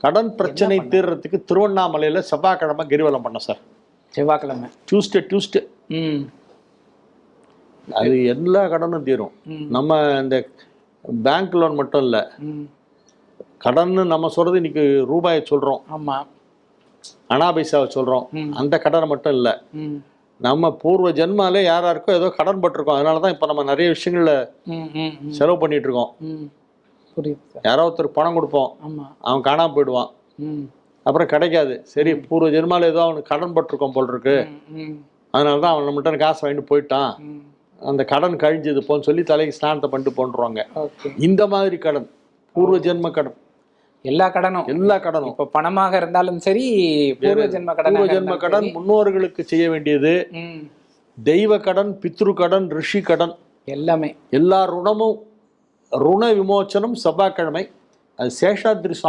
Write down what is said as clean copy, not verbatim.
கடன் பிரச்சனை தீர்றதுக்கு திருவண்ணாமலையில செவ்வாய்க்கிழமை கிரிவலம் பண்ண சார். செவ்வாய்க்கிழமை டியூஸ்டே அது எல்லா கடனும் தீரும். நம்ம இந்த பேங்க் லோன் மட்டும் இல்லை, கடன் நம்ம சொல்றது இன்னைக்கு ரூபாயை சொல்றோம், ஆமா அனா பைசாவை சொல்றோம். அந்த கடனை மட்டும் இல்லை, நம்ம பூர்வ ஜென்மாலே யாராருக்கோ ஏதோ கடன் பட்டிருக்கோம். அதனாலதான் இப்ப நம்ம நிறைய விஷயங்கள்ல செலவு பண்ணிட்டு இருக்கோம். யாரோ ஒருத்தருக்கு பணம் கொடுப்போம், அவன் காணாம போயிடுவான், அப்புறம் கிடைக்காது. சரி, பூர்வ ஜென்மால ஏதோ அவனுக்கு கடன் பட்டிருக்கோம் போல் இருக்கு, அதனாலதான் அவன் நம்மகிட்ட காசு வாங்கிட்டு போயிட்டான், அந்த கடன் கழிஞ்சது போன்னு சொல்லி தலைக்கு ஸ்நானத்தை பண்ணிட்டு போன்றுவாங்க. இந்த மாதிரி கடன், பூர்வ ஜென்ம கடன், எல்லா கடனும் இப்ப பணமாக இருந்தாலும் சரி, பூர்வ ஜென்ம கடன், முன்னோர்களுக்கு செய்ய வேண்டியது, தெய்வ கடன், பித்ரு கடன், ரிஷி கடன், எல்லாமே எல்லா ருணமும் ருண விமோச்சனம் செவ்வாய்க்கிழமை. அது சேஷாத்ரி சுவாமி